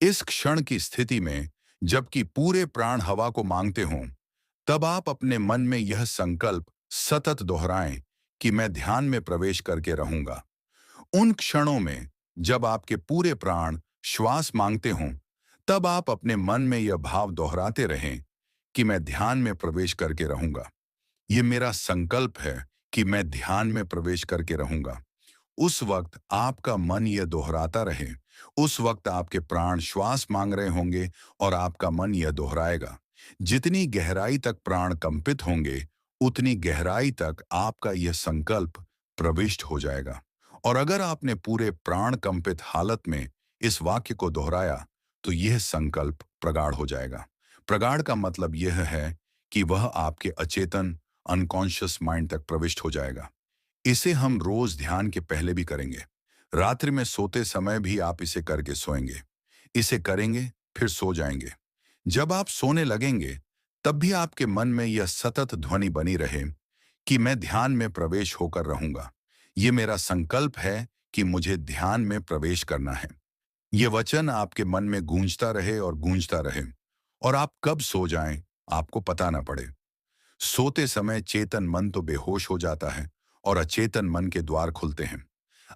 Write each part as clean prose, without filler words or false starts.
इस क्षण की स्थिति में जबकि पूरे प्राण हवा को मांगते हों, तब आप अपने मन में यह संकल्प सतत दोहराएं कि मैं ध्यान में प्रवेश करके रहूंगा। उन क्षणों में जब आपके पूरे प्राण श्वास मांगते हों, तब आप अपने मन में यह भाव दोहराते रहें कि मैं ध्यान में प्रवेश करके रहूंगा। ये मेरा संकल्प है कि मैं ध्यान में प्रवेश करके रहूंगा। उस वक्त आपका मन यह दोहराता रहे। उस वक्त आपके प्राण श्वास मांग रहे होंगे और आपका मन यह दोहराएगा। जितनी गहराई तक प्राण कंपित होंगे, उतनी गहराई तक आपका यह संकल्प प्रविष्ट हो जाएगा। और अगर आपने पूरे प्राण कंपित हालत में इस वाक्य को दोहराया, तो यह संकल्प प्रगाढ़ हो जाएगा। प्रगाढ़ का मतलब यह है कि वह आपके अचेतन अनकॉन्शियस माइंड तक प्रविष्ट हो जाएगा। इसे हम रोज ध्यान के पहले भी करेंगे। रात्रि में सोते समय भी आप इसे करके सोएंगे। इसे करेंगे, फिर सो जाएंगे। जब आप सोने लगेंगे, तब भी आपके मन में यह सतत ध्वनि बनी रहे कि मैं ध्यान में प्रवेश होकर रहूंगा। ये मेरा संकल्प है कि मुझे ध्यान में प्रवेश करना है। ये वचन आपके मन में गूंजता रहे और गूंजता रहे, और आप कब सो जाएं, आपको पता ना पड़े। सोते समय चेतन मन तो बेहोश हो जाता है और अचेतन मन के द्वार खुलते हैं।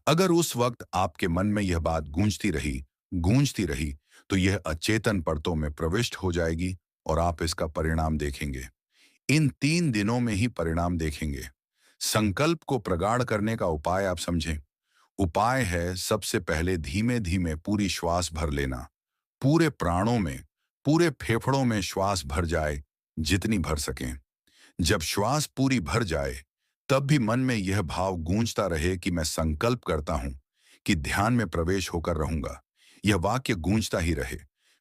अगर उस वक्त आपके मन में यह बात गूंजती रही, तो यह अचेतन परतों में प्रविष्ट हो जाएगी और आप इसका परिणाम देखेंगे। इन 3 दिनों में ही परिणाम देखेंगे। संकल्प को प्रगाढ़ करने का उपाय आप समझें। उपाय है सबसे पहले धीमे धीमे पूरी श्वास भर लेना। पूरे प्राणों में, पूरे फेफड़ों में श्वास भर जाए, जितनी भर सकें। जब श्वास पूरी भर जाए, तब भी मन में यह भाव गूंजता रहे कि मैं संकल्प करता हूं कि ध्यान में प्रवेश होकर रहूंगा। यह वाक्य गूंजता ही रहे।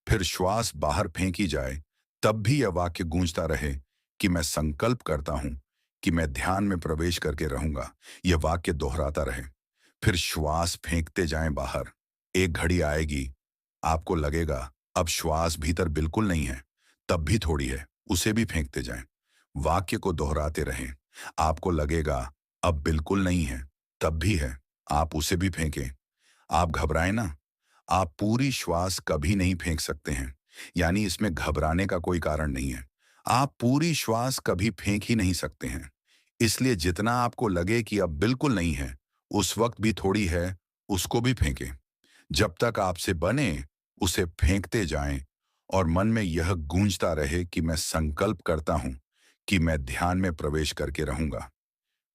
फिर श्वास बाहर फेंकी जाए, तब भी यह वाक्य गूंजता रहे कि मैं संकल्प करता हूं कि मैं ध्यान में प्रवेश करके रहूंगा। यह वाक्य दोहराता रहे। फिर श्वास फेंकते जाएं बाहर। एक घड़ी आएगी, आपको लगेगा अब श्वास भीतर बिल्कुल नहीं है, तब भी थोड़ी है, उसे भी फेंकते जाएं। वाक्य को दोहराते रहें। आपको लगेगा अब बिल्कुल नहीं है, तब भी है, आप उसे भी फेंकें। आप घबराएं ना, आप पूरी श्वास कभी नहीं फेंक सकते हैं। यानी इसमें घबराने का कोई कारण नहीं है। आप पूरी श्वास कभी फेंक ही नहीं सकते हैं। इसलिए जितना आपको लगे कि अब बिल्कुल नहीं है, उस वक्त भी थोड़ी है, उसको भी फेंकें। जब तक आपसे बने, उसे फेंकते जाएं और मन में यह गूंजता रहे कि मैं संकल्प करता हूं कि मैं ध्यान में प्रवेश करके रहूंगा।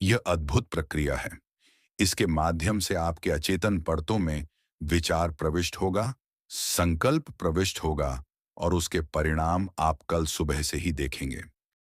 यह अद्भुत प्रक्रिया है। इसके माध्यम से आपके अचेतन परतों में विचार प्रविष्ट होगा, संकल्प प्रविष्ट होगा और उसके परिणाम आप कल सुबह से ही देखेंगे।